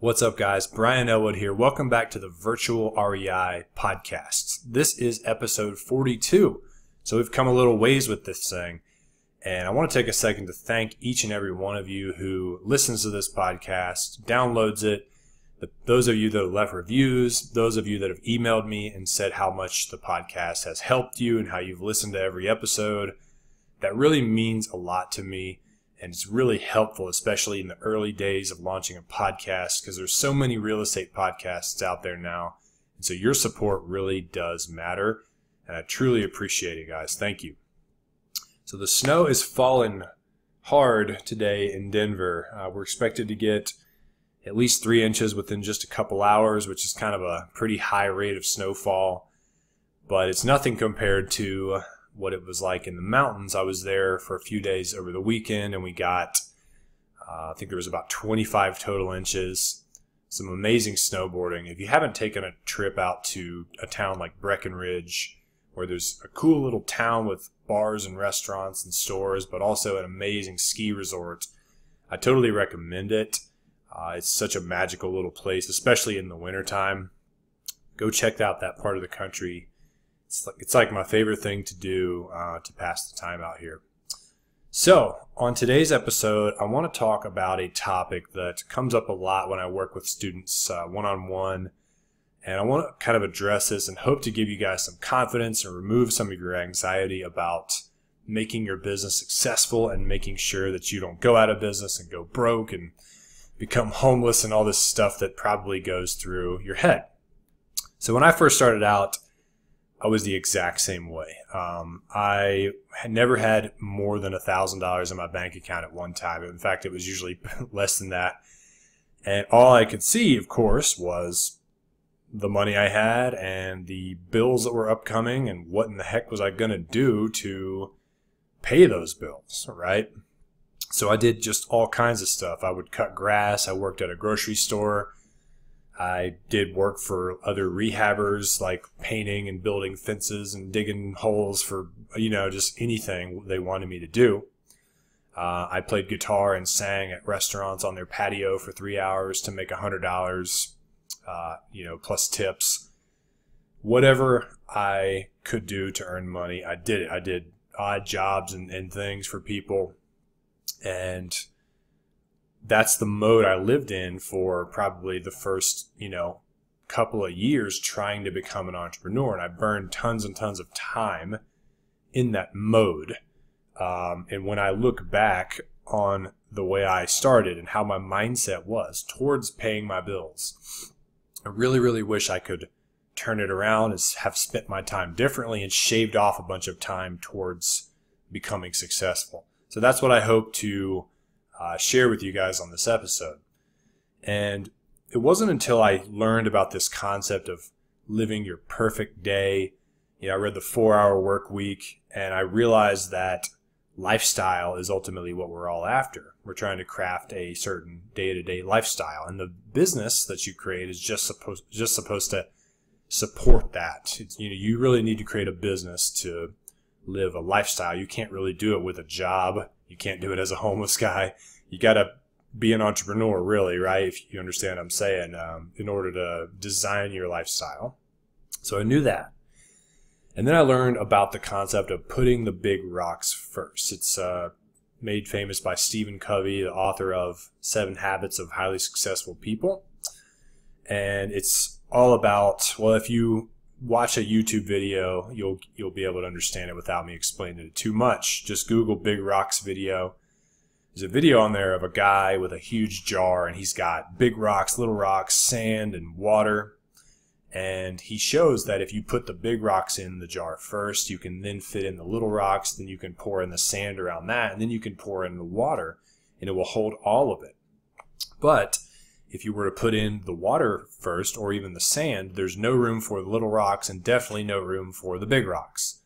What's up, guys? Brian Elwood here. Welcome back to the Virtual REI podcast. This is episode 42. So we've come a little ways with this thing. And I want to take a second to thank each and every one of you who listens to this podcast, downloads it, those of you that have left reviews, those of you that have emailed me and said how much the podcast has helped you and how you've listened to every episode. That really means a lot to me. And it's really helpful, especially in the early days of launching a podcast, because there's so many real estate podcasts out there now. And so your support really does matter. And I truly appreciate it, guys. Thank you. So the snow is falling hard today in Denver. We're expected to get at least 3 inches within just a couple hours, which is kind of a pretty high rate of snowfall. But it's nothing compared to what it was like in the mountains. I was there for a few days over the weekend, and we got, I think there was about 25 total inches, some amazing snowboarding. If you haven't taken a trip out to a town like Breckenridge, where there's a cool little town with bars and restaurants and stores, but also an amazing ski resort, I totally recommend it. It's such a magical little place, especially in the wintertime. Go check out that part of the country. It's like my favorite thing to do to pass the time out here. So on today's episode, I want to talk about a topic that comes up a lot when I work with students one-on-one. And I want to kind of address this and hope to give you guys some confidence and remove some of your anxiety about making your business successful and making sure that you don't go out of business and go broke and become homeless and all this stuff that probably goes through your head. So when I first started out, I was the exact same way. I had never had more than $1,000 in my bank account at one time. In fact, it was usually less than that. And all I could see, of course, was the money I had and the bills that were upcoming and what in the heck was I going to do to pay those bills, right? So I did just all kinds of stuff. I would cut grass. I worked at a grocery store. I did work for other rehabbers, like painting and building fences and digging holes for, just anything they wanted me to do. I played guitar and sang at restaurants on their patio for 3 hours to make $100, plus tips. Whatever I could do to earn money, I did it. I did odd jobs and things for people. And that's the mode I lived in for probably the first, couple of years trying to become an entrepreneur. And I burned tons and tons of time in that mode. And when I look back on the way I started and how my mindset was towards paying my bills, I really, really wish I could turn it around and have spent my time differently and shaved off a bunch of time towards becoming successful. So that's what I hope to share with you guys on this episode. And it wasn't until I learned about this concept of living your perfect day. I read the 4-Hour Work Week, and I realized that lifestyle is ultimately what we're all after. We're trying to craft a certain day-to-day lifestyle, and the business that you create is just supposed to support that. You really need to create a business to live a lifestyle. You can't really do it with a job. You can't do it as a homeless guy. You got to be an entrepreneur, really, right? If you understand what I'm saying, in order to design your lifestyle. So I knew that. And then I learned about the concept of putting the big rocks first. It's made famous by Stephen Covey, the author of 7 Habits of Highly Successful People. And it's all about, well, if you watch a YouTube video, you'll be able to understand it without me explaining it too much. Just Google Big Rocks video. There's a video on there of a guy with a huge jar, and he's got big rocks, little rocks, sand, and water. And he shows that if you put the big rocks in the jar first, you can then fit in the little rocks, then you can pour in the sand around that, and then you can pour in the water, and it will hold all of it. But if you were to put in the water first, or even the sand, there's no room for the little rocks and definitely no room for the big rocks.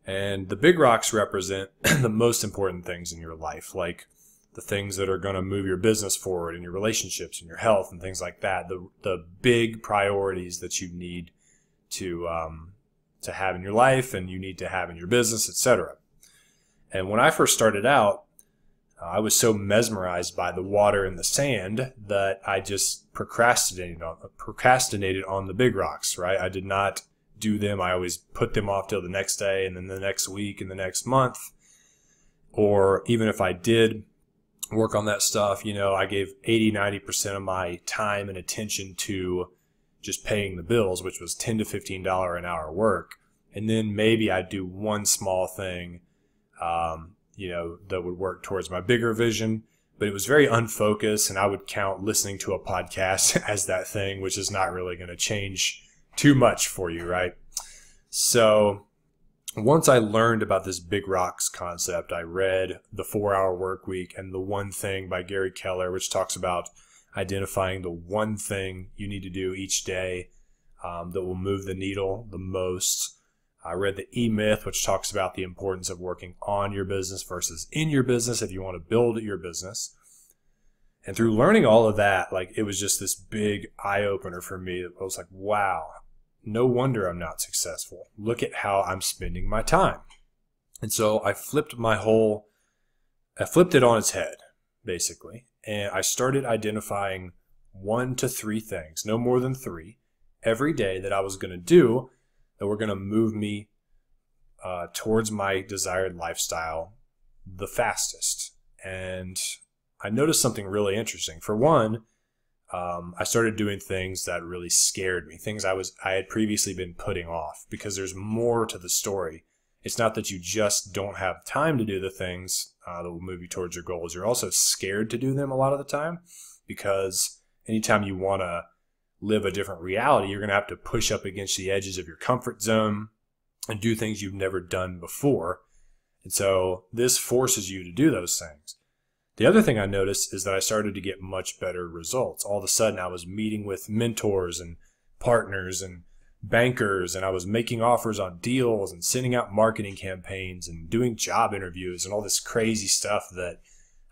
And the big rocks represent the most important things in your life, like the things that are going to move your business forward and your relationships and your health and things like that. The big priorities that you need to have in your life and you need to have in your business, etc. And when I first started out, I was so mesmerized by the water and the sand that I just procrastinated on the big rocks, right? I did not do them. I always put them off till the next day and then the next week and the next month. Or even if I did work on that stuff, I gave 80-90% of my time and attention to just paying the bills, which was $10 to $15 an hour work. And then maybe I'd do one small thing, that would work towards my bigger vision. But it was very unfocused, and I would count listening to a podcast as that thing, which is not really going to change too much for you, right? So once I learned about this big rocks concept, I read The 4-Hour Work Week and The One Thing by Gary Keller, which talks about identifying the one thing you need to do each day that will move the needle the most. I read The E-Myth, which talks about the importance of working on your business versus in your business if you want to build your business. And through learning all of that, it was just this big eye-opener for me. I was like, wow, no wonder I'm not successful. Look at how I'm spending my time. And so I flipped it on its head, basically. And I started identifying 1 to 3 things, no more than 3, every day that I was going to do that were going to move me towards my desired lifestyle the fastest. And I noticed something really interesting. For one, I started doing things that really scared me, things I had previously been putting off, because there's more to the story. It's not that you just don't have time to do the things that will move you towards your goals. You're also scared to do them a lot of the time, because anytime you want to live a different reality, you're going to have to push up against the edges of your comfort zone and do things you've never done before. And so this forces you to do those things. The other thing I noticed is that I started to get much better results. All of a sudden, I was meeting with mentors and partners and bankers, and I was making offers on deals and sending out marketing campaigns and doing job interviews and all this crazy stuff that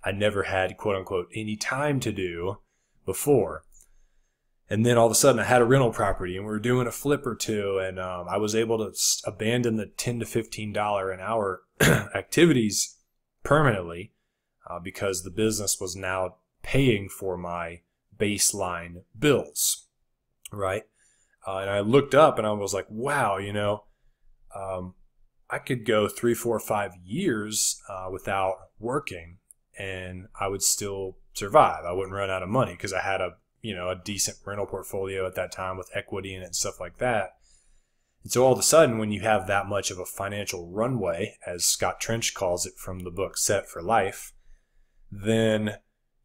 I never had, quote unquote, any time to do before. And then all of a sudden I had a rental property and we were doing a flip or two, and I was able to abandon the $10 to $15 an hour activities permanently because the business was now paying for my baseline bills, right? And I looked up and I was like, wow, I could go 3, 4, 5 years without working and I would still survive. I wouldn't run out of money because I had a decent rental portfolio at that time with equity in it and stuff like that. And so all of a sudden, when you have that much of a financial runway, as Scott Trench calls it from the book Set for Life, then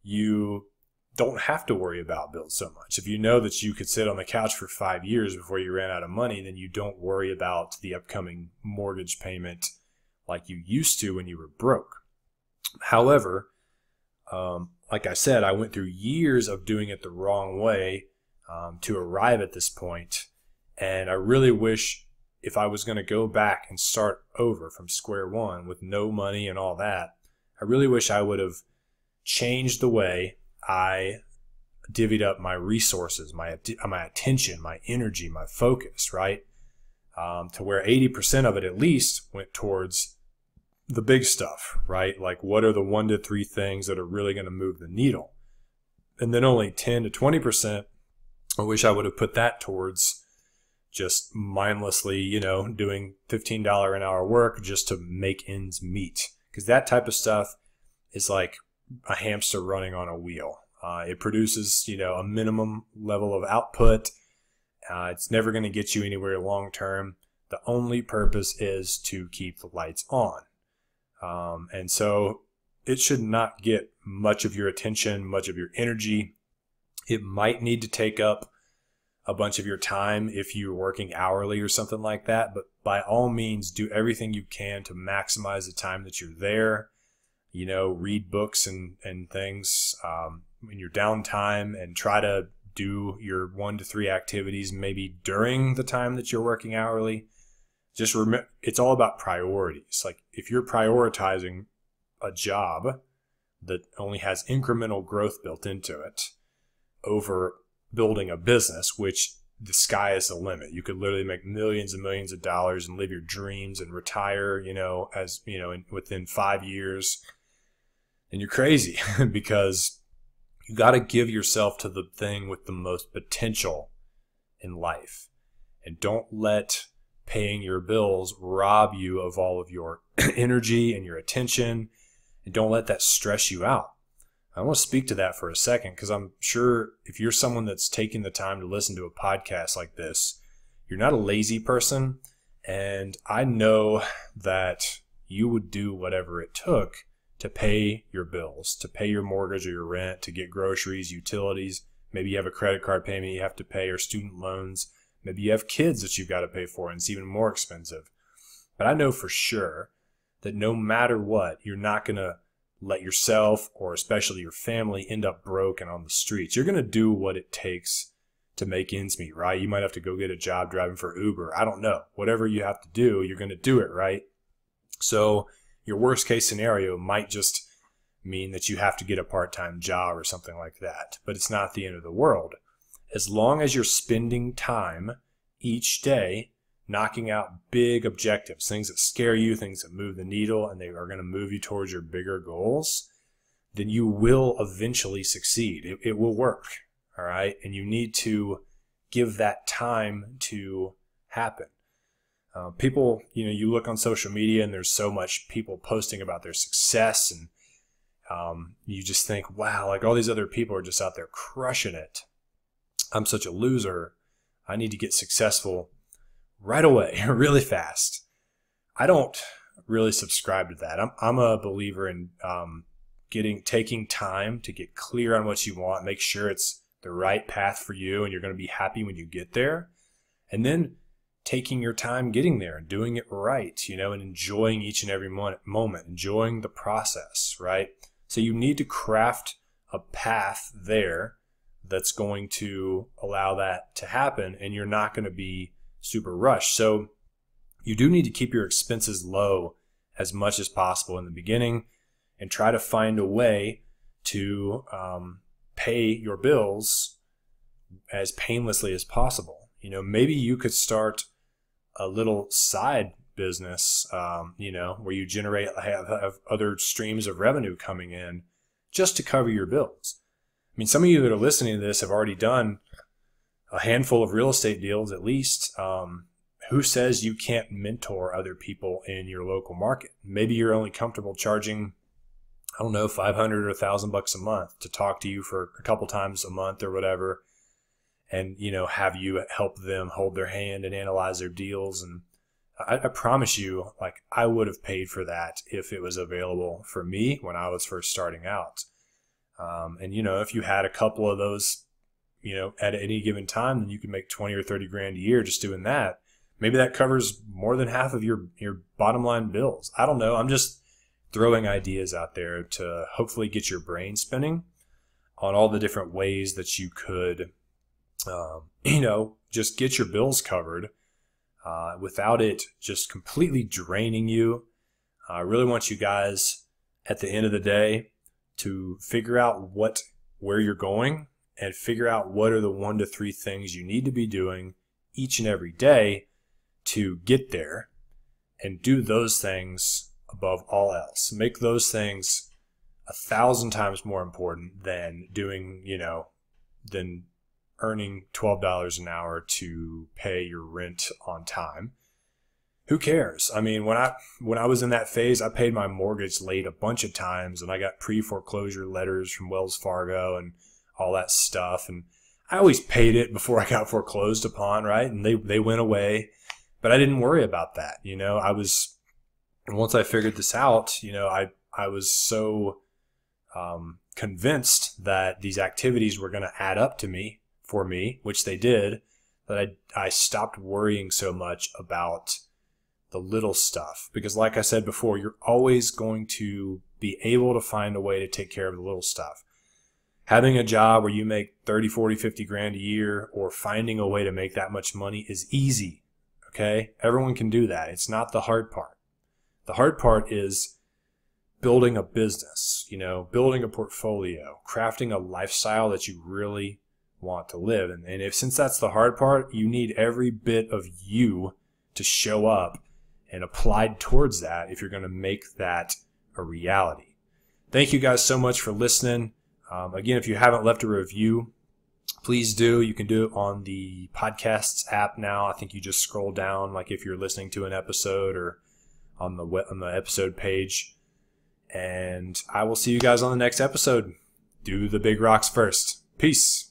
you don't have to worry about bills so much. If you know that you could sit on the couch for 5 years before you ran out of money, then you don't worry about the upcoming mortgage payment like you used to when you were broke. However, like I said, I went through years of doing it the wrong way to arrive at this point. And I really wish, if I was going to go back and start over from square one with no money and all that, I really wish I would have changed the way I divvied up my resources, my attention, my energy, my focus, right? To where 80% of it at least went towards the big stuff, right? Like, what are the 1 to 3 things that are really going to move the needle? And then only 10 to 20%, I wish I would have put that towards just mindlessly, doing $15 an hour work just to make ends meet. Because that type of stuff is like a hamster running on a wheel. It produces, a minimum level of output. It's never going to get you anywhere long term. The only purpose is to keep the lights on. And so it should not get much of your attention, much of your energy. It might need to take up a bunch of your time if you're working hourly or something like that. But by all means, do everything you can to maximize the time that you're there. Read books and things in your downtime, and try to do your 1 to 3 activities maybe during the time that you're working hourly. Just remember, it's all about priorities. Like, if you're prioritizing a job that only has incremental growth built into it over building a business, which the sky is the limit. You could literally make millions and millions of dollars and live your dreams and retire, within 5 years. And you're crazy because you got to give yourself to the thing with the most potential in life. And don't let paying your bills rob you of all of your energy and your attention. And don't let that stress you out. I want to speak to that for a second because I'm sure if you're someone that's taking the time to listen to a podcast like this, you're not a lazy person. And I know that you would do whatever it took to pay your bills, to pay your mortgage or your rent, to get groceries, utilities. Maybe you have a credit card payment you have to pay or student loans. Maybe you have kids that you've got to pay for and it's even more expensive. But I know for sure that no matter what, you're not going to let yourself or especially your family end up broke and on the streets. You're going to do what it takes to make ends meet, right? You might have to go get a job driving for Uber. I don't know. Whatever you have to do, you're going to do it, right? So your worst case scenario might just mean that you have to get a part-time job or something like that. But it's not the end of the world. As long as you're spending time each day knocking out big objectives, things that scare you, things that move the needle, and they are going to move you towards your bigger goals, then you will eventually succeed. It will work, all right? And you need to give that time to happen. People, you look on social media and there's so much people posting about their success and you just think, wow, like all these other people are just out there crushing it. I'm such a loser. I need to get successful right away, really fast. I don't really subscribe to that. I'm a believer in taking time to get clear on what you want, make sure it's the right path for you and you're going to be happy when you get there. And then taking your time getting there and doing it right, and enjoying each and every moment, enjoying the process, right? So you need to craft a path there that's going to allow that to happen, and you're not going to be super rushed. So you do need to keep your expenses low as much as possible in the beginning and try to find a way to pay your bills as painlessly as possible. Maybe you could start a little side business, where you have other streams of revenue coming in just to cover your bills. I mean, some of you that are listening to this have already done a handful of real estate deals at least. Who says you can't mentor other people in your local market? Maybe you're only comfortable charging, I don't know, $500 or $1,000 a month to talk to you for a couple times a month or whatever. And, have you help them hold their hand and analyze their deals. And I promise you, like, I would have paid for that if it was available for me when I was first starting out. And, if you had a couple of those, at any given time, then you could make 20 or 30 grand a year just doing that. Maybe that covers more than half of your bottom line bills. I don't know. I'm just throwing ideas out there to hopefully get your brain spinning on all the different ways that you could just get your bills covered without it just completely draining you. I really want you guys at the end of the day to figure out where you're going and figure out what are the 1 to 3 things you need to be doing each and every day to get there, and do those things above all else. Make those things 1,000 times more important than than earning $12 an hour to pay your rent on time. Who cares? I mean, when I was in that phase, I paid my mortgage late a bunch of times, and I got pre-foreclosure letters from Wells Fargo and all that stuff. And I always paid it before I got foreclosed upon, right? And they went away, but I didn't worry about that. Once I figured this out, I was so convinced that these activities were going to add up for me, which they did, that I stopped worrying so much about the little stuff. Because like I said before, you're always going to be able to find a way to take care of the little stuff. Having a job where you make 30, 40, 50 grand a year, or finding a way to make that much money, is easy. Okay? Everyone can do that. It's not the hard part. The hard part is building a business, building a portfolio, crafting a lifestyle that you really want to live. And since that's the hard part, you need every bit of you to show up and applied towards that if you're going to make that a reality. Thank you guys so much for listening. Again, if you haven't left a review, please do. You can do it on the podcasts app now. I think you just scroll down, like if you're listening to an episode, or on the episode page. And I will see you guys on the next episode. Do the big rocks first. Peace.